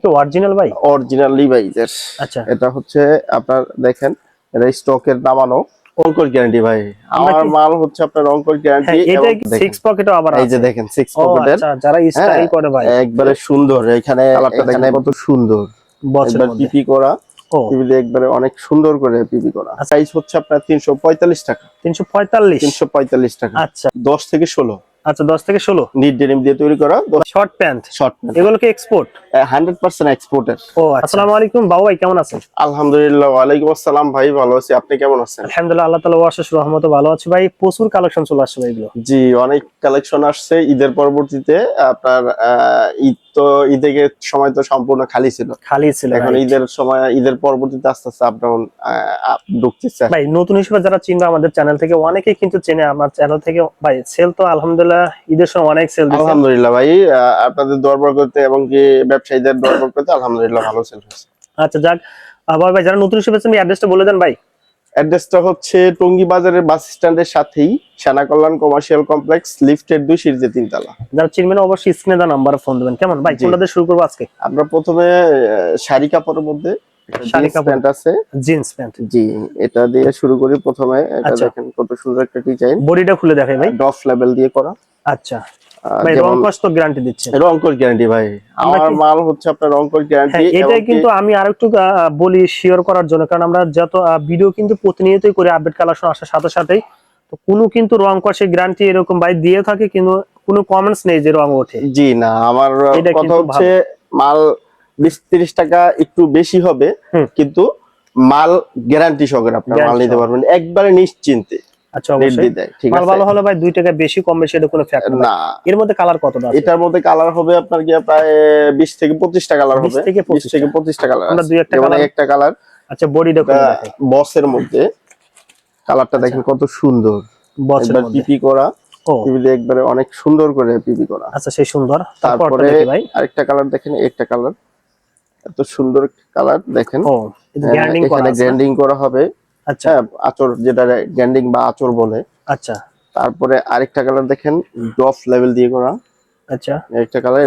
কি অরিজিনাল ভাই? অরিজিনাল লিভাইজের। আচ্ছা, এটা হচ্ছে আপনার দেখেন, এটা স্টকের নামানো অঙ্কর গ্যারান্টি ভাই। আমরা আমার কি মাল হচ্ছে আপনার অঙ্কর গ্যারান্টি। হ্যাঁ, এটা এবং কি দেখেন সিক্স পকেটও আবার এই যে আছে? দেখেন 6 ও পকেটের। আচ্ছা, যারা হ্যাঁ, স্টাইল করে ভাই একবারে সুন্দর। এখানে কালারটা দেখেন কত সুন্দর, বক্সের একবার মধ্যে। পিপি করা। ও পিপিতে একবারে অনেক সুন্দর করে পিপি করা। আচ্ছা, প্রাইস হচ্ছে আপনার 345 টাকা। 345। 345 টাকা। আচ্ছা 10 থেকে 16 আচ্ছা, 10 থেকে 16 নিট ডেনিম দিয়ে তৈরি করা শর্ট প্যান্ট। শর্ট প্যান্ট, এগুলো কি এক্সপোর্ট? 100% এক্সপোর্টের। ও আসসালামু আলাইকুম বাবু ভাই, কেমন আছেন? আলহামদুলিল্লাহ। ওয়ালাইকুম আসসালাম ভাই, ভালো আছি। আপনি কেমন আছেন? আলহামদুলিল্লাহ, আল্লাহ তাআলার অশেষ রহমতে ভালো আছি ভাই। প্রচুর কালেকশন চলে আসছে ভাই এগুলো। জি, অনেক কালেকশন আসছে ঈদের পরবর্তীতে। আপনার ঈদ তো ঈদের সময় তো সম্পূর্ণ খালি ছিল। খালি ছিল এখন right। ঈদের সময়, ঈদের পরবর্তীতে আস্তে আস্তে আপ ডাউন ঢুকতেছে। ভাই নতুন হিসেবে যারা চিনবে আমাদের চ্যানেল থেকে, অনেকেই কিন্তু চেনে আমার চ্যানেল থেকে ভাই। সেল তো আলহামদুলিল্লাহ ঈদের সময় অনেক সেল দিচ্ছে। আলহামদুলিল্লাহ ভাই, আপনাদের দরবার করতে এবং কি ব্যবসায়ীদের দরবার করতে আলহামদুলিল্লাহ ভালো সেল হয়েছে। আচ্ছা যাক, আবার ভাই যারা নতুন হিসেবে চিনবে অ্যাড্রেসটা বলে দেন ভাই। অ্যাড্রেসটা হচ্ছে টঙ্গী বাজারের বাস স্ট্যান্ডের সাথেই সেনা কল্যাণ কমার্শিয়াল কমপ্লেক্স, লিফটের 2 সিঁড়িতে 3 তলা। যারা চিনবেন না অবশ্যই স্ক্রিনে দেওয়া নাম্বারে ফোন দেবেন। কেমন ভাই, জি। কোনটা দিয়ে শুরু করবো আজকে? আমরা প্রথমে শাড়ি কাপড়ের মধ্যে শাড়ি কাপড়, প্যান্ট আছে। Jeans pant. জি, এটা দিয়ে শুরু করি প্রথমে। এটা আচ্ছা, দেখেন কত সুন্দর একটা ডিজাইন, বডিটা খুলে দেখাই ভাই। ডফ লেভেল দিয়ে করা। আচ্ছা ভাই, রং যেমন কস তো গ্যারান্টি দিচ্ছেন? রংকর গ্যারান্টি ভাই। আমরা আমার কি মাল হচ্ছে আপনার রংকর গ্যারান্টি। হ্যাঁ, এটাই কিন্তু আমি আরেকটু বলি শিওর করার জন্য, কারণ আমরা যত ভিডিও কিন্তু প্রতিনিয়তই করে আপডেট কালেকশন আসার সাথে সাথেই, তো কোনো কিন্তু রং কষে গ্যারান্টি এরকম ভাই দিয়ে থাকে, কিন্তু কোনো কমেন্টস নেই যে রং ওঠে। জি না, আমার এটা কথা কিন্তু হচ্ছে মাল 20-30 টাকা একটু বেশি হবে, কিন্তু মাল গ্যারান্টি সহকারে আপনার মাল নিতে পারবেন একবারে নিশ্চিন্তে। আচ্ছা অবশ্যই, ঠিক মাল আছে। ভালো হলে ভাই 2 টাকা বেশি কম বেশি এটা কোনো ফ্যাক্টর না, এর মধ্যে কালার কতটা আছে? এটার মধ্যে কালার হবে আপনার কি প্রায় 20 থেকে 25টা কালার হবে। 20 থেকে 25টা কালার। আমরা দুই একটা যেমন কালার। একটা কালার আচ্ছা বডিটা খুলে দেখাই। বসের মধ্যে কালারটা দেখেন কত সুন্দর, বক্সের একবার মধ্যে। পিপি করা। ও পিপিতে একবারে অনেক সুন্দর করে পিপি করা। আচ্ছা সেই সুন্দর। তারপরটা তারপরে দেখি ভাই। আরেকটা কালার দেখেন, একটা কালার এত সুন্দর কালার দেখেন। ও এটা গ্যারান্টি করা এখানে আছে? গ্র্যান্ডিং করা হবে। আচ্ছা হ্যাঁ, আঁচড় যেটা গ্র্যান্ডিং বা আঁচড় বলে। আচ্ছা তারপরে আরেকটা কালার দেখেন ড্রপ লেভেল দিয়ে করা। আচ্ছা একটা কালার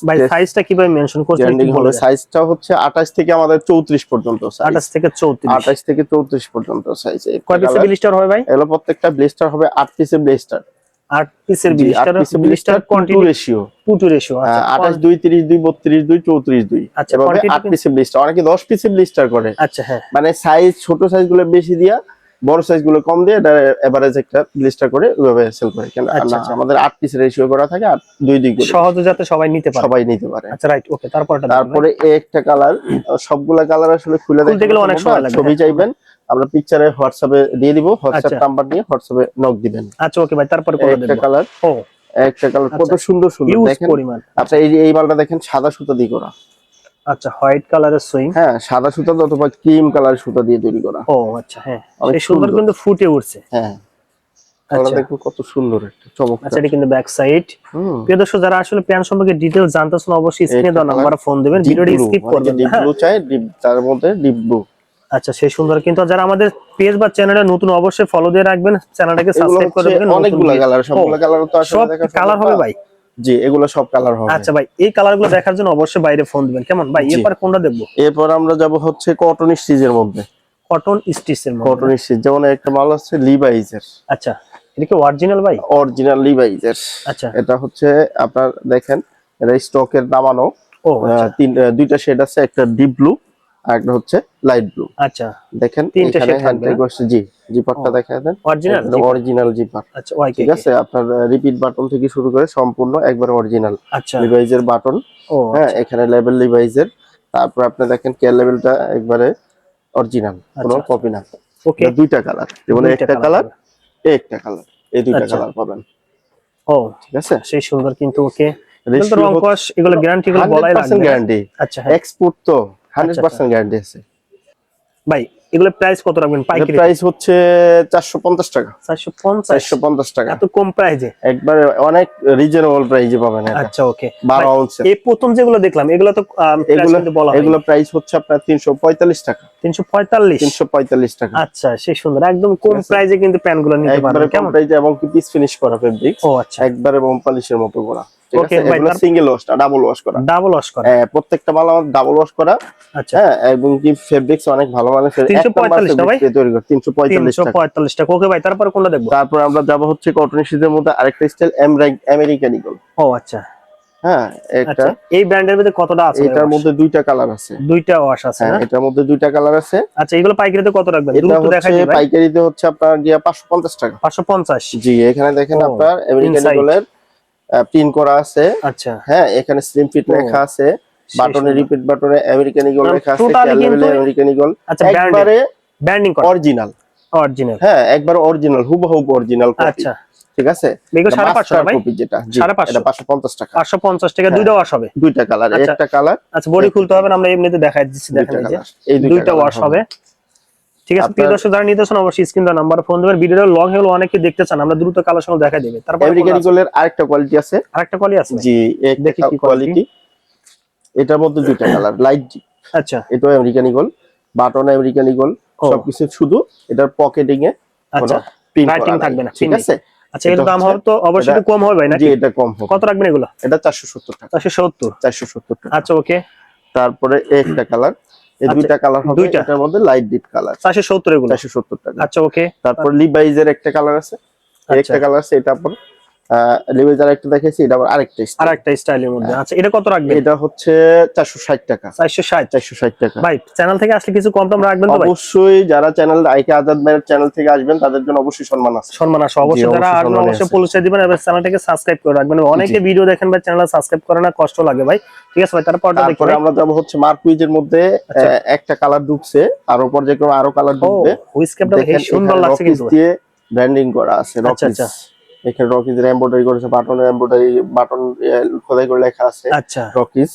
ভাই, সাইজটা কিভাবে মেনশন করছেন একটু গ্র্যান্ডিং বলে হবে। দেন। সাইজটা হচ্ছে 28 থেকে আমাদের 34 পর্যন্ত সাইজ। 28 থেকে 34। 28 থেকে 34 পর্যন্ত সাইজ। কয় পিসের ব্লিস্টার হবে ভাই? এগুলো প্রত্যেকটা ব্লিস্টার হবে 8 পিসের ব্লিস্টার। 8 পিসের 8 ব্লিস্টার। পিসের ব্লিস্টার কোয়ান্টিটি রেশিও। 2 রেশিও। আচ্ছা 28 2 30 2 32 2 34 2। আচ্ছা এভাবে কোয়ান্টিটি 8 পিসের ব্লিস্টার। অনেকে 10 পিসের ব্লিস্টার করে। আচ্ছা হ্যাঁ, মানে সাইজ ছোট সাইজ গুলো বেশি দিয়া, বড় সাইজ গুলো কম দিয়ে এটা এভারেজ একটা ব্লিস্টার করে ওইভাবে সেল করে। কেন আচ্ছা না, আমাদের 8 পিসের রেশিও করা থাকে, 8 2 2 করে সহজে যাতে সবাই নিতে পারে। সবাই নিতে পারে। আচ্ছা রাইট, ওকে। তারপরটা তারপরে একটা কালার, সবগুলা কালার আসলে খুলে খুলতে গেলে অনেক সময় লাগে। ছবি চাইবেন, আমরা পিকচারে হোয়াটসঅ্যাপে দিয়ে দিব। হোয়াটসঅ্যাপ আচ্ছা নাম্বার দিয়ে হোয়াটসঅ্যাপে নক দিবেন। আচ্ছা ওকে ভাই, তারপরে কোনটা একটা দেখব? কালার, ও একটা কালার কত আচ্ছা, সুন্দর সুন্দর ইউজ দেখেন। পরিমাণ। আচ্ছা এই মালটা দেখেন সাদা সুতা দিয়ে করা। আচ্ছা হোয়াইট কালারের সুইং। হ্যাঁ, সাদা সুতা অথবা ক্রিম কালার সুতা দিয়ে তৈরি করা। ও আচ্ছা হ্যাঁ, অনেক সেই সুন্দর সুন্দর। কিন্তু ফুটে উঠছে। হ্যাঁ, কালার আচ্ছা দেখুন কত সুন্দর একটা চমৎকার। আচ্ছা, এটা কিন্তু ব্যাক সাইড। হুম, প্রিয় দর্শক যারা আসলে প্যান্ট সম্পর্কে ডিটেইলস জানতে চান অবশ্যই স্ক্রিনে দেওয়া নাম্বারে ফোন দিবেন, ভিডিওটি স্কিপ করবেন না। ডিপ ব্লু চাই, ডিপ তার মধ্যে ডিপ ব্লু। আচ্ছা সেই সুন্দর। কিন্তু যারা আমাদের পেজ বা চ্যানেলে নতুন অবশ্যই ফলো দিয়ে রাখবেন, চ্যানেলটাকে এগুলো সাবস্ক্রাইব করে হচ্ছে দিবেন। অনেকগুলো কালার, সবগুলো কালার তো আসলে সব দেখা কালার হবে ভাই? জি, এগুলো সব কালার হবে। আচ্ছা ভাই, এই কালারগুলো দেখার জন্য অবশ্যই বাইরে ফোন দিবেন। কেমন ভাই, জি। এরপর কোনটা দেখবো? এরপর আমরা যাব হচ্ছে কটন স্টিচের মধ্যে। কটন স্টিচের মধ্যে? কটন স্টিচ যেমন একটা মাল আছে লিভাইজের। আচ্ছা, এটা কি অরিজিনাল ভাই? অরিজিনাল লিভাইজের। আচ্ছা এটা হচ্ছে আপনার দেখেন, এটা স্টকের নামানো। ও আচ্ছা দুইটা শেড আছে, একটা ডিপ ব্লু আর একটা হচ্ছে লাইট ব্লু। আচ্ছা, দেখেন তিনটা এখানে শেড থাকবে না? জি, জিপারটা দেখা দেন, অরিজিনাল অরিজিনাল জিপার। আচ্ছা ওয়াই ঠিক আছে, আপনার রিপিট বাটন থেকে শুরু করে সম্পূর্ণ একবার অরিজিনাল আচ্ছা লিভাইজের বাটন। ও হ্যাঁ, আচ্ছা এখানে লেভেল লিভাইজের। তারপর আপনি দেখেন কেয়ার লেভেলটা একবারে অরিজিনাল, কোনো আচ্ছা কপি না। ওকে। দুইটা কালার, যেমন দুইটা একটা কালার হবে। একটা কালার, এই দুইটা আচ্ছা কালার পাবেন। ও ঠিক আছে, সেই সুন্দর কিন্তু। ওকে, কিন্তু রেশিও রং কস এগুলো গ্যারান্টি গুলো বলাই 100% লাগবে না? গ্যারান্টি। আচ্ছা হ্যাঁ এক্সপোর্ট তো আচ্ছা, 100% গ্যারান্টি আছে। ভাই এগুলো প্রাইস কত রাখবেন এর পাইকারি? প্রাইস হচ্ছে 450 টাকা। 450? 450 টাকা, এত কম প্রাইসে? একবারে অনেক রিজনেবল প্রাইসে পাবেন এটা। আচ্ছা ওকে। 12 আউন্স। এই প্রথম যেগুলো দেখলাম এগুলো তো প্রাইস কিন্তু বলা হয়। এগুলো প্রাইস হচ্ছে আপনার 345 টাকা। 345? 345 টাকা। আচ্ছা সেই সুন্দর, একদম কম প্রাইসে কিন্তু প্যান্টগুলো নিতে একবারে পারবেন। কম কেমন প্রাইসে এবং কি পিস ফিনিশ করা ফেব্রিক্স। ও আচ্ছা একবারে বোম পলিশের মতো করা। ঠিক ওকে আছে ভাই, এগুলো সিঙ্গেল ওয়াশ না ডাবল ওয়াশ করা। ডাবল ওয়াশ করা। হ্যাঁ প্রত্যেকটা মাল আমার ডাবল ওয়াশ করা। আচ্ছা হ্যাঁ এবং কি ফেব্রিক্স অনেক ভালো মানের 345 না ভাই? তৈরি করে 345 টাকা। 345 টাকা। ওকে ভাই, তারপরে কোনটা দেখবো? তারপর আমরা যাব হচ্ছে কটন শীতের মধ্যে আরেকটা স্টাইল আমেরিকান ইগল। ও আচ্ছা হ্যাঁ এটা আচ্ছা, এই ব্র্যান্ডের মধ্যে কতটা আছে? এটার মধ্যে দুইটা কালার আছে। দুইটা ওয়াশ আছে হ্যাঁ না? এটার মধ্যে দুইটা কালার আছে। আচ্ছা, এগুলো পাইকারিতে কত রাখবেন? এটা দ্রুত দেখাই হচ্ছে দিই ভাই। পাইকারিতে হচ্ছে আপনার গিয়া 550 টাকা। 550। জি এখানে দেখেন ও, আপনার আমেরিকান inside। ইগলের প্রিন্ট করা আছে। আচ্ছা হ্যাঁ এখানে স্লিম ফিট ও, লেখা আছে, সেই বাটনে সুন্দর। রিপিট বাটনে আমেরিকান ইগল মানে লেখা আছে, totally কেয়ার লেভেলে কিন্তু- আমেরিকান ইগল আচ্ছা, একবারে ব্র্যান্ডিং করা অরিজিনাল। অরিজিনাল। হ্যাঁ একবার অরিজিনাল হুবহু অরিজিনাল কপি। আচ্ছা, ঠিক আছে এগুলো 550 না ভাই? কপি যেটা জি 550 এটা 550 টাকা। 550 টাকা দুইটা ওয়াশ হবে। দুইটা কালার আচ্ছা। একটা কালার আচ্ছা, বডি খুলতে হবে না, আমরা এমনিতে দেখাই দিচ্ছি। দেখেন দুইটা এই যে কালার এই দুইটা ওয়াশ হবে। ঠিক আছে, প্রিয় দর্শক যারা নিতেছেন অবশ্যই স্ক্রিন দা নাম্বার ফোন দিবেন। ভিডিওটা লং হলো অনেকে দেখতে চান, আমরা দ্রুত কালার সঙ্গে দেখাই দেব। তারপর আমেরিকান ইগলের আরেকটা কোয়ালিটি আছে। আরেকটা কোয়ালিটি আছে জি দেখি একটা কি কোয়ালিটি। এটার মধ্যে দুইটা কালার লাইট ডিপ। আচ্ছা এটাও American eagle, button American eagle ও। সবকিছু, শুধু এটার পকেটিং এ আচ্ছা, প্রিন্ট রাইটিং করা থাকবে না, ঠিক আছে। আচ্ছা, এর দাম হবে তো অবশ্যই এটা- একটু কম হবে ভাই নাকি? জি এটা কম হবে। কত রাখবেন এগুলো? এটা 470 টাকা। 470। 470 টাকা। আচ্ছা ওকে, তারপরে একটা কালার, এই আচ্ছা, দুইটা কালার হবে। দুইটা। এটার মধ্যে লাইট ডিপ কালার 470 এগুলো। 470 টাকা। আচ্ছা ওকে, তারপর লিভাইজের একটা কালার আছে, এই আচ্ছা। একটা কালার আছে। এটা পর লিভাইজের একটা দেখাইছি, এটা আবার আরেকটা আর স্টাইল। একটা স্টাইলের মধ্যে। আচ্ছা, এটা কত রাখবেন? এটা হচ্ছে 460 টাকা। 460। 460 টাকা। ভাই চ্যানেল থেকে আসলে কিছু কম টম রাখবেন তো ভাই? অবশ্যই যারা চ্যানেল আইকে আজাদ ভাইয়ের চ্যানেল থেকে আসবেন তাদের জন্য অবশ্যই সম্মান আছে। সম্মান আছে অবশ্যই, যারা অবশ্যই আসবেন সম্মানই অবশ্যই আছে। পৌঁছে দিবেন এবং চ্যানেলটাকে সাবস্ক্রাইব করে রাখবেন। অনেকে ভিডিও দেখেন ভাই, চ্যানেল সাবস্ক্রাইব করে না, কষ্ট লাগে ভাই। ঠিক আছে ভাই, তারপরটা দেখি তারপরে ভাই। আমরা যাব হচ্ছে মার্কুইজের মধ্যে আচ্ছা। একটা কালার ঢুকছে, আরো পর্যায়ক্রমে আরো কালার ও, ঢুকবে। হুইস্কেপটা দেখেন বেশ সুন্দর এখানে লাগছে রকিস কিন্তু। দিয়ে ব্র্যান্ডিং করা আছে। আচ্ছা, রকিস আচ্ছা। এখানে রকিসের এমব্রয়ডারি করেছে, বাটনের এমব্রয়ডারি, বাটন খোদাই করে লেখা আছে আচ্ছা রকিস।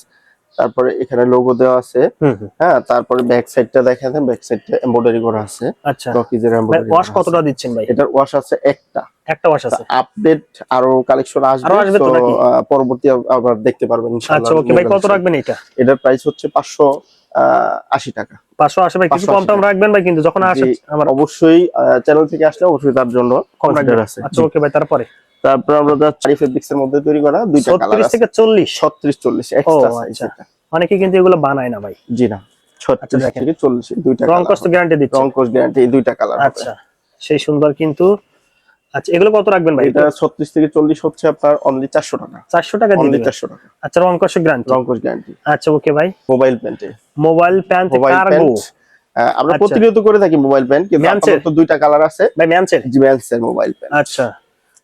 তারপরে এখানে লোগো দেওয়া আছে। হুম হুম, হ্যাঁ তারপরে ব্যাক সাইডটা দেখেন, ব্যাক সাইডটা এমব্রয়ডারি করা আছে আচ্ছা রকিসের ভাই, এমব্রয়ডারি। ওয়াশ কতটা দিচ্ছেন ভাই? এটার ওয়াশ আছে একটা। একটা ওয়াশ আছে। আপডেট আরো কালেকশন আসবে, আরো আসবে তো তো নাকি? পরবর্তী আবার দেখতে পারবেন ইনশাআল্লাহ। আচ্ছা ওকে ভাই, কত রাখবেন এটা? এটার প্রাইস হচ্ছে 580 টাকা। 580 ভাই, কিছু 580 কম টম রাখবেন ভাই কিন্তু যখন আসে জি, আমার অবশ্যই চ্যানেল থেকে আসলে অবশ্যই তার জন্য কম রাখবেন। কনসিডার আছে। আচ্ছা ওকে ভাই, তারপরে তারপর আমরা চারি ফেব্রিক্স এর মধ্যে তৈরি করা দুইটা কালার 36 আছে। থেকে 40। 36 40 ও এক্সট্রা সাইজ আচ্ছা, এটা। অনেকে কিন্তু এগুলো বানায় না ভাই। জি না, 36 দেখেন। থেকে 40 দুইটা রং কালার। কষ্ট গ্যারান্টি দিচ্ছে। রং কোর্স গ্যারান্টি এই দুইটা কালার। আচ্ছা, সেই সুন্দর কিন্তু। আচ্ছা, এগুলো কত রাখবেন ভাই? এটা 36 থেকে 40 হচ্ছে আপনার অনলি 400 টাকা। 400 টাকা দিয়ে অনলি দিবেন। 400 টাকা। আচ্ছা, রং কষ্ট গ্যারান্টি। রং কোর্স গ্যারান্টি। আচ্ছা ওকে ভাই, মোবাইল প্যান্টে, mobile pant mobile cargo pant আমরা আচ্ছা। প্রতিনিয়ত করে থাকি মোবাইল প্যান্ট, কিন্তু ম্যানসের? আপাতত দুইটা কালার আছে। ভাই ম্যানচের। জিমেন্সের মোবাইল প্যান্ট। আচ্ছা,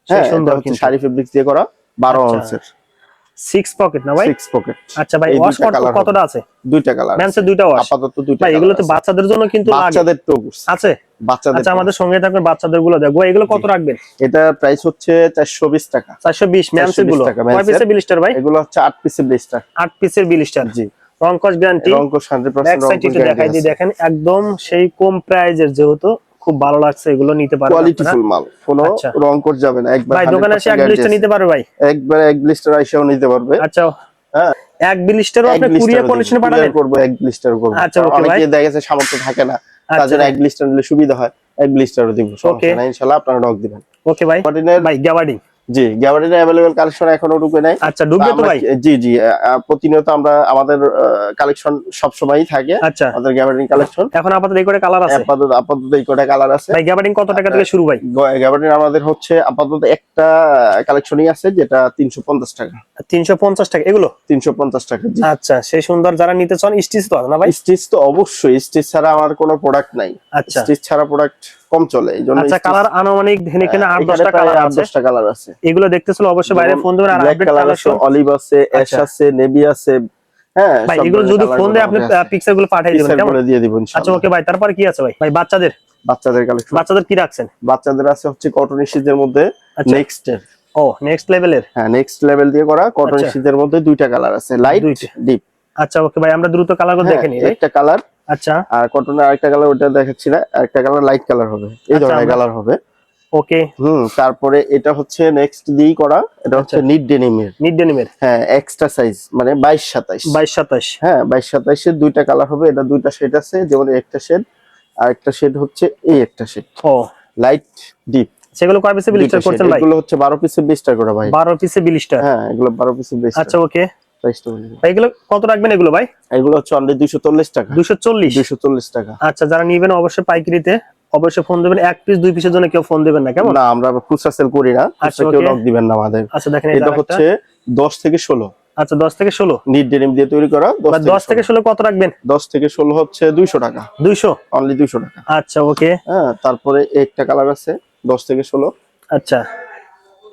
সেই হ্যাঁ সুন্দর এটা হচ্ছে কিন্তু। শাড়ি ফেব্রিক্স দিয়ে করা 12 আচ্ছা। অংশের 6 পকেট না ভাই? 6 পকেট। আচ্ছা ভাই, এই ওয়াশ দুইটা কালার কতটা আছে? দুইটা কালার ম্যানচের দুইটা ওয়াশ আপাতত দুইটা ভাই। কালার এগুলো তো আছে। বাচ্চাদের জন্য কিন্তু লাগে। বাচ্চাদের টগুস আছে। বাচ্চাদের আচ্ছা, আমাদের সঙ্গে থাকবেন, বাচ্চাদের গুলো দেখবো। এগুলো কত রাখবেন? এটা প্রাইস হচ্ছে 420 টাকা। 420 ম্যানচের গুলো। 420 টাকা কয় ম্যানসের। পিসের ব্লিস্টার ভাই? এগুলো হচ্ছে 8 পিসের ব্লিস্টার। 8 পিসের ব্লিস্টার। জি, রং কস গ্যারান্টি। রং কোর্স 100% ব্যাক রং সাইড কোর্স একটু দেখাই দিই, দেখেন একদম সেই কম প্রাইজের, যেহেতু খুব ভালো লাগছে, এগুলো নিতে পারবেন কোয়ালিটি আপনারা। ফুল মাল, কোনো আচ্ছা। রং কোর্স যাবে না। একবার ভাই দোকানে এসে এক ব্লিস্টার নিতে পারবে ভাই? একবার এক ব্লিস্টার আইসাও নিতে পারবে। আচ্ছা, হ্যাঁ এক ব্লিস্টারও আপনি কুরিয়ার কন্ডিশনে পাঠাবেন? করব, এক ব্লিস্টার করব। আচ্ছা, ওকে ভাই। অনেকে দেখা গেছে সামর্থ্য থাকে না, আচ্ছা, তার জন্য এক ব্লিস্টার নিলে সুবিধা হয়, এক ব্লিস্টারও দিব, ওকে। সমস্যা নাই, ইনশাআল্লাহ আপনারা নক দিবেন। ওকে ভাই। গ্যাবার্ডিনের ভাই গ্যাবার্ডিং। জি, গ্যাবার্ডিনের अवेलेबल কালেকশন এখনো ঢুকে নাই। আচ্ছা, ঢুকবে তো আমরা ভাই? জি জি প্রতিনিয়ত আমরা আমাদের কালেকশন সব সময়ই থাকে। আচ্ছা, আমাদের গ্যাবার্ডিন কালেকশন এখন আপাতত এই করে কালার আছে আপাতত এই কটা কালার আছে। ভাই। গ্যাবার্ডিং কত টাকা থেকে শুরু ভাই? গ্যাবার্ডিন আমাদের হচ্ছে আপাতত একটা কালেকশনই আছে, যেটা 350 টাকা। 350 টাকা এগুলো? 350 টাকা। জি, আচ্ছা, সেই সুন্দর। যারা নিতে চান স্টিচ তো আছে না ভাই? স্টিচ তো অবশ্যই, স্টিচ ছাড়া আমার কোনো প্রোডাক্ট নাই। আচ্ছা স্টিচ ছাড়া প্রোডাক্ট কম চলে, এইজন্য আচ্ছা, কালার আনুমানিক এখানে 8-10টা কালার আছে। 10টা কালার আছে। এগুলো দেখতেছিল অবশ্যই বাইরে ফোন দেবেন। আর ব্ল্যাক আপডেট কালার আছে, কালেকশন অলিভ আছে, অ্যাশ আচ্ছা। আছে, নেভি আছে। হ্যাঁ ভাই, সব এগুলো ধরনের যদি কালার ফোন গুলো দিয়ে আপনি আমাদের আছে। পিকচার গুলো পাঠিয়ে দিবেন, পিকচার কেমন? গুলো দিয়ে দিব আচ্ছা ইনশাআল্লাহ। ওকে ভাই, তারপর কি আছে ভাই? ভাই বাচ্চাদের বাচ্চাদের কালেকশন, বাচ্চাদের কি রাখছেন? বাচ্চাদের আছে হচ্ছে কটন শীতের মধ্যে আচ্ছা। নেক্সট। ও, নেক্সট লেভেলের। হ্যাঁ নেক্সট লেভেল দিয়ে করা কটন আচ্ছা। শীতের মধ্যে দুইটা কালার আছে, লাইট দুইটা। ডিপ। আচ্ছা ওকে ভাই, আমরা দ্রুত কালার গুলো দেখে নিই ভাই। একটা কালার, আচ্ছা আর কটনের আরেকটা কালার, ওটা দেখাচ্ছি না, আরেকটা কালার লাইট কালার হবে, এই আচ্ছা, ধরনের আমরা- কালার হবে। ওকে, তারপরে এটা হচ্ছে নেক্সট দিয়েই করা, এটা হচ্ছে আচ্ছা। নিট ডেনিমের। মিড ডেনিমের হ্যাঁ এক্সট্রা সাইজ, মানে 22-27। 22-27। হ্যাঁ 22-27 এর দুইটা কালার হবে। এটা দুইটা শেড আছে, যেমন একটা শেড আর একটা শেড হচ্ছে এই একটা শেড, ও লাইট ডিপ। সেগুলো কয় পিসে ব্লিস্টার করছেন ভাই? এগুলো হচ্ছে 12 পিসে 20 টাকা করে ভাই। 12 পিসে ব্লিস্টার। হ্যাঁ, এগুলো 12 পিসে 20 টাকা। আচ্ছা ওকে প্রাইসটা বলে দিন ভাই, এগুলো কত রাখবেন এগুলো ভাই? এগুলো হচ্ছে অনলি 240 টাকা। 240 টাকা। আচ্ছা, যারা নিবেন অবশ্যই পাইকারিতে অবশ্যই ফোন দিবেন। এক পিস দুই পিসের জন্য কেউ ফোন দিবেন না, কেমন? না, আমরা খুচরা সেল করি না, আচ্ছা, খুচরা কেউ okay। লক দিবেন না আমাদের। আচ্ছা দেখেন এটা হচ্ছে 10 থেকে 16। আচ্ছা 10 থেকে 16 নিট ডেনিম দিয়ে তৈরি করা। 10 থেকে 16 কত রাখবেন? 10 থেকে 16 হচ্ছে 200 টাকা। 200 অনলি 200 টাকা। আচ্ছা ওকে। হ্যাঁ, তারপরে একটা কালার আছে 10 থেকে 16। আচ্ছা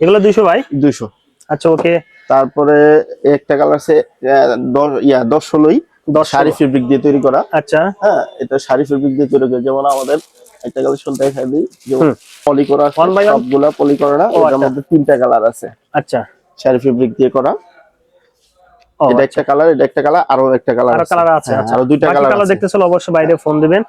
এগুলো 200 ভাই? 200। আচ্ছা ওকে। তারপরে একটা কালার আছে 10 16ই 10 শাড়ি ফেব্রিক দিয়ে তৈরি করা। আচ্ছা হ্যাঁ, এটা শাড়ি ফেব্রিক দিয়ে তৈরি করা। যেমন আমাদের একটা কালেকশন দেখাই দিই, যেমন পলি করা আছে, One by one? সবগুলা পলি করা না। ও, এটার আচ্ছা। মধ্যে 3টা কালার আছে আচ্ছা শাড়ি ফেব্রিক দিয়ে করা। ও এটা আচ্ছা। একটা কালার, এটা একটা কালার, আরো একটা কালার আরো আছে। কালার আছে। হ্যাঁ, আচ্ছা আরো 2টা বাকি কালার কালার আছে। দেখতে চলো অবশ্যই বাইরে ফোন দিবেন।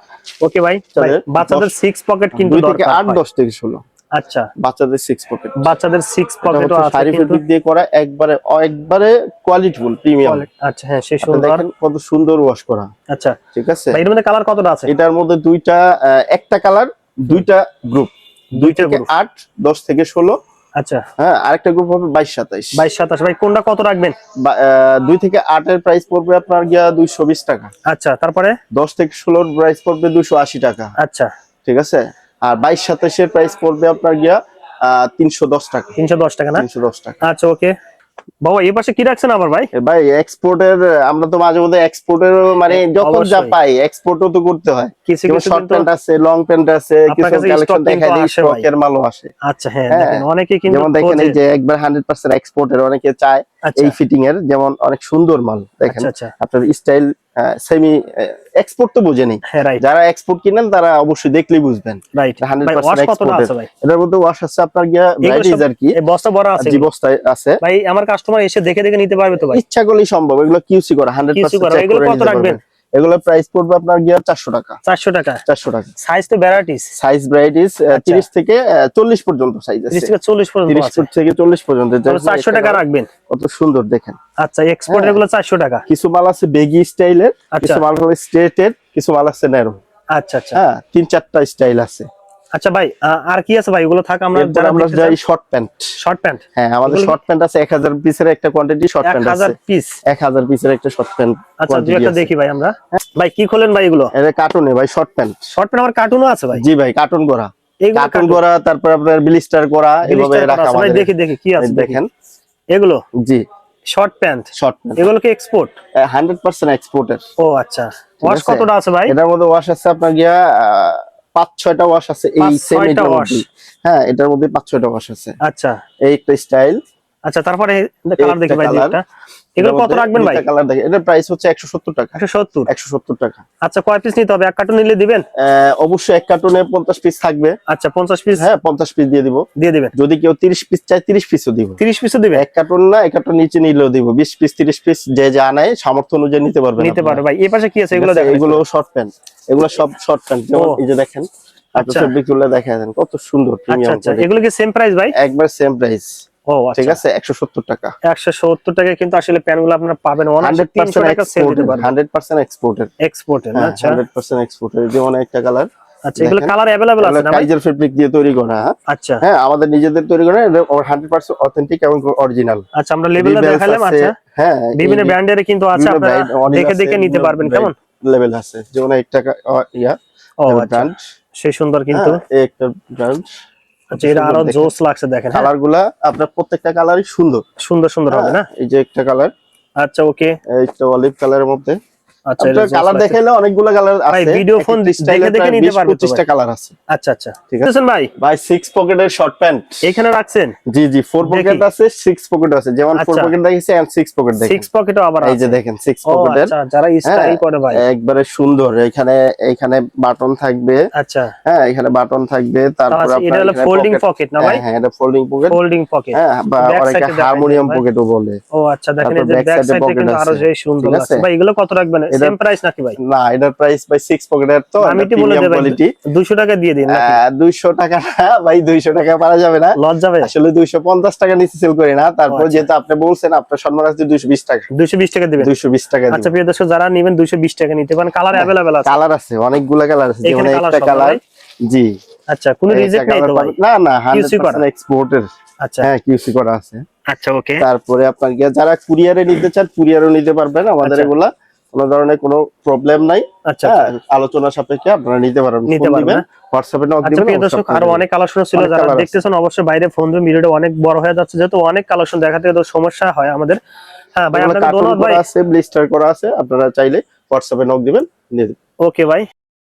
ওকে ভাই, ভাই, বাচ্চাদের 6 পকেট কিন্তু 2 থেকে দরকার 8, হয়। 10 থেকে 16। আচ্ছা বাচ্চাদের 6 পকেট। বাচ্চাদের 6 পকেটও আছে শাড়ি কিন্তু। ফেব্রিক দিয়ে করা, একবারে কোয়ালিটিফুল প্রিমিয়াম। আচ্ছা হ্যাঁ, সেই সুন্দর। দেখেন কত সুন্দর ওয়াশ করা। আচ্ছা ঠিক আছে, ভাই, এর মধ্যে কালার কতটা আছে? এটার মধ্যে দুইটা, একটা কালার, দুইটা গ্রুপ। 2 দুইটা থেকে group। 8, 10 থেকে 16। আচ্ছা হ্যাঁ, আরেকটা গ্রুপ হবে 22 27। 22 27 ভাই, কোনটা কত রাখবেন? 2 থেকে 8 এর প্রাইস পড়বে আপনার গিয়া 220 টাকা। আচ্ছা তারপরে 10 থেকে 16 এর প্রাইস পড়বে 280 টাকা। আচ্ছা ঠিক আছে, আর 22 27 এর প্রাইস পড়বে আপনার গিয়া 310 টাকা। 310 টাকা না? 310 টাকা। আচ্ছা ওকে। বাবা এই পাশে কি রাখছেন আবার ভাই? ভাই এক্সপোর্টের, আমরা তো মাঝে মধ্যে এক্সপোর্টের মানে যখন যা অবশ্যই। পাই এক্সপোর্টও তো করতে হয়। কিছু যেমন কিছু শর্ট কিন্তু প্যান্ট আছে, লং প্যান্ট আছে, আপনার কিছু কাছে কালেকশন stock দেখাই কিন্তু দিই, আসে ভাই। স্টকের মালও আসে। আচ্ছা হ্যাঁ, হ্যাঁ, দেখেন অনেকে কিন্তু যেমন দেখেন এই খোঁজে। যে একবার 100% এক্সপোর্টের, অনেকে চায় আচ্ছা এই ফিটিং এর, যেমন অনেক সুন্দর মাল দেখেন। আচ্ছা আচ্ছা আপনার স্টাইল সেমি এক্সপোর্ট তো বুঝেনি, হ্যাঁ রাইট যারা এক্সপোর্ট কিনেন তারা অবশ্যই দেখলেই বুঝবেন। রাইট। ভাই 100% ওয়াশ কতটা এক্সপোর্টের। আছে ভাই? এটার মধ্যে ওয়াশ আছে আপনার গিয়া এগুলো ভ্যারাইটিজ সব আর কি। এই বস্তা ভরা আছে জি, এগুলো? বস্তায় আছে ভাই আমার কাস্টমার এসে দেখে দেখে নিতে পারবে তো ভাই? ইচ্ছা করলেই সম্ভব। এগুলো কিউসি করা, 100% করা, চেক এগুলো করে কত নিতে রাখবেন? পারবেন। এগুলো প্রাইস পড়বে আপনার গিয়া 400 টাকা। 400 টাকা। 400 টাকা। সাইজ তো ভ্যারাইটিস। সাইজ ভ্যারাইটিস 30 থেকে 40 পর্যন্ত সাইজ 30 আছে। থেকে 40 পর্যন্ত 30 আছে। ফুট থেকে 40 পর্যন্ত। তাহলে 400 টাকা রাখবেন। কত সুন্দর দেখেন। আচ্ছা এক্সপোর্টের গুলো 400 টাকা। কিছু মাল আছে বেগি স্টাইলের, আচ্ছা। কিছু মাল আছে স্ট্রেটের, কিছু মাল আছে ন্যারো। আচ্ছা আচ্ছা হ্যাঁ, 3-4টা স্টাইল আছে। আচ্ছা ভাই, আর কি আছে ভাই? ওগুলো থাক, আমরা এরপর যারা আমরা দেখতে যাই চাই। Short pant. শর্ট প্যান্ট হ্যাঁ, আমাদের এগুলো শর্ট প্যান্ট আছে 1000 পিসের একটা কোয়ান্টিটি শর্ট প্যান্ট আছে। 1000 পিস। 1000 পিসের একটা শর্ট প্যান্ট আচ্ছা দুই একটা দেখি ভাই আমরা। ভাই কি খোলেন ভাই এগুলো? এটা কার্টুনে ভাই শর্ট প্যান্ট। শর্ট প্যান্ট আমার কার্টুনও আছে ভাই? জি ভাই, কার্টুন করা। এগুলো কার্টুন করা, তারপর আপনার ব্লিস্টার করা, এভাবে রাখা ভাই আমাদের। দেখি দেখি কি আছে দেখেন। এগুলো জি, শর্ট প্যান্ট। শর্ট প্যান্ট এগুলো কি এক্সপোর্ট? 100% এক্সপোর্টের। ও আচ্ছা। ওয়াশ কতটা আছে ভাই? এটার মধ্যে ওয়াশ আছে আপনার গিয়া 5-6টা ওয়াশ আছে এই 5-6টা সেম এটার ওয়াশ। মধ্যে। হ্যাঁ, এটার মধ্যে 5-6টা ওয়াশ আছে। আচ্ছা এই একটা স্টাইল। আচ্ছা তারপরে কালার দেখি ভাই colour। একটা। এগুলো কত রাখবেন ভাই? কালার দেখেন, এটার প্রাইস হচ্ছে 170 টাকা। 170। 170 টাকা। আচ্ছা কয় পিস নিতে হবে? এক কার্টুন নিলে দিবেন? অবশ্যই এক কার্টুনে 50 পিস থাকবে। আচ্ছা 50 পিস হ্যাঁ, 50 পিস দিয়ে দিব। দিয়ে দিবেন। যদি কেউ 30 পিস চায় 30 পিসও দিব। 30 পিসও দিবেন? এক কার্টুন না, এক কার্টুন নিচে নিলেও দিব। 20 পিস 30 পিস যে যা নেয় সামর্থ্য অনুযায়ী নিতে পারবেন। নিতে পারবে ভাই। এই পাশে কি আছে এগুলো দেখেন। এগুলো শর্ট প্যান্ট, এগুলো সব শর্ট প্যান্ট। যেমন এই যে দেখেন, আচ্ছা। ফেব্রিক গুলো দেখা দেন কত সুন্দর আচ্ছা প্রিমিয়াম। আচ্ছা, এগুলো কি সেম প্রাইস ভাই? একবার সেম প্রাইস। ও ঠিক আচ্ছা। আছে, 170 টাকা। 170 টাকায় কিন্তু আসলে প্যান্টগুলো আপনারা পাবেন। 300 টাকা সেল দিতে পারবেন। 100% এক্সপোর্টেড। এক্সপোর্টের। আচ্ছা 100% এক্সপোর্টেড। যেমন একটা কালার। আচ্ছা, এগুলো কালার अवेलेबल আছে না ভাই? কাইজার ফেব্রিক দিয়ে তৈরি করা। আচ্ছা হ্যাঁ, আমাদের নিজেদের তৈরি করা, 100% অথেন্টিক এবং অরিজিনাল। আচ্ছা, আমরা লেভেলটা দেখালাম। আচ্ছা হ্যাঁ, বিভিন্ন ব্র্যান্ডের কিন্তু আছে, আপনারা দেখে দেখে নিতে পারবেন। কেমন লেভেল আছে, যেমন একটা ও আচ্ছা, ব্র্যান্ড সেই সুন্দর কিন্তু। একটা ব্র্যান্ড। আচ্ছা, এটা আরো জোস লাগছে দেখেন। কালারগুলা আপনার প্রত্যেকটা কালারই সুন্দর সুন্দর সুন্দর হবে না? এই যে একটা কালার। আচ্ছা ওকে। একটা অলিভ কালারের মধ্যে। আচ্ছা, আপনার কালার দেখাইলে অনেকগুলো কালার আছে ভাই ভিডিও ফোন দেখে দেখে নিতে পারবেন তো 25টা কালার আছে। আচ্ছা আচ্ছা, ঠিক আছে ভাই। ভাই 6 পকেটের শর্ট প্যান্ট এখানে রাখছেন? জি জি, 4 পকেট আছে, 6 পকেট আছে। যেমন 4 পকেট দেখাইছে এন্ড 6 পকেট দেখেন। 6 পকেটও আবার আছে। এই যে দেখেন 6 ও পকেটের। আচ্ছা, যারা স্টাইল করে ভাই একবারে সুন্দর। এখানে বাটন থাকবে। আচ্ছা হ্যাঁ, এখানে বাটন থাকবে। তারপর এটা আপনার হলো ফোল্ডিং পকেট না ভাই? হ্যাঁ, এটা ফোল্ডিং পকেট। Folding pocket. হ্যাঁ, বা অনেকে হারমোনিয়াম পকেটও বলে। ও আচ্ছা, দেখেন এই যে তারপর ব্যাক back side এ সাইডে pocket কিন্তু আরো আছে। যে সুন্দর ঠিক লাগছে আছে? ভাই। এগুলো কত রাখবেন? সেম প্রাইস নাকি ভাই? না, এটার প্রাইস ভাই 6 পকেটের তো আমি একটু বলে দেব, কোয়ালিটি। 200 টাকা দিয়ে দিন নাকি? 200 টাকা না ভাই, 200 টাকা পারা যাবে না। লস যাবে? আসলে 250 টাকা নিচে সেল করি না। তারপর আচ্ছা। যেহেতু আপনি বলছেন, আপনার সম্মান আছে 220 টাকা। 220 টাকা দিবেন? 220 টাকা আচ্ছা দিবেন। প্রিয় দর্শক, যারা নেবেন 220 টাকা নিতে পারেন। কালার अवेलेबल আছে? কালার আছে, অনেকগুলা কালার আছে। যেমন এখানে একটা colour সব কালার। ভাই? জি, আচ্ছা, কোনো রিজেক্ট নেই তো ভাই? না না, QC করা? 100% এক্সপোর্টের। আচ্ছা হ্যাঁ, কিউসি করা আছে। আচ্ছা, ওকে। তারপরে আপনার যারা কুরিয়ারে নিতে চান কুরিয়ারও নিতে পারবেন আমাদের আচ্ছা। এগুলা, কোনো ধরনের কোনো প্রবলেম নাই। আচ্ছা, হ্যাঁ, আলোচনা সাপেক্ষে আপনারা নিতে পারবেন, নিতে ফোন পারবেন দিবেন, না? হোয়াটসঅ্যাপে নক আচ্ছা দিবেন। প্রিয় দর্শক, আরো অনেক কালেকশন ছিল, অনেক যারা colour আছে। দেখতেছেন অবশ্যই বাইরে ফোন দিয়ে, ভিডিওটা অনেক বড় হয়ে যাচ্ছে যেহেতু অনেক কালেকশন দেখাতে তো সমস্যা হয় আমাদের। হ্যাঁ ভাই, এগুলা আপনাকে কার্টুন ধন্যবাদ ভাই। করা আছে, ব্লিস্টার করা আছে, আপনারা চাইলে হোয়াটসঅ্যাপে নক দিবেন, নিয়ে দিবেন। ওকে ভাই।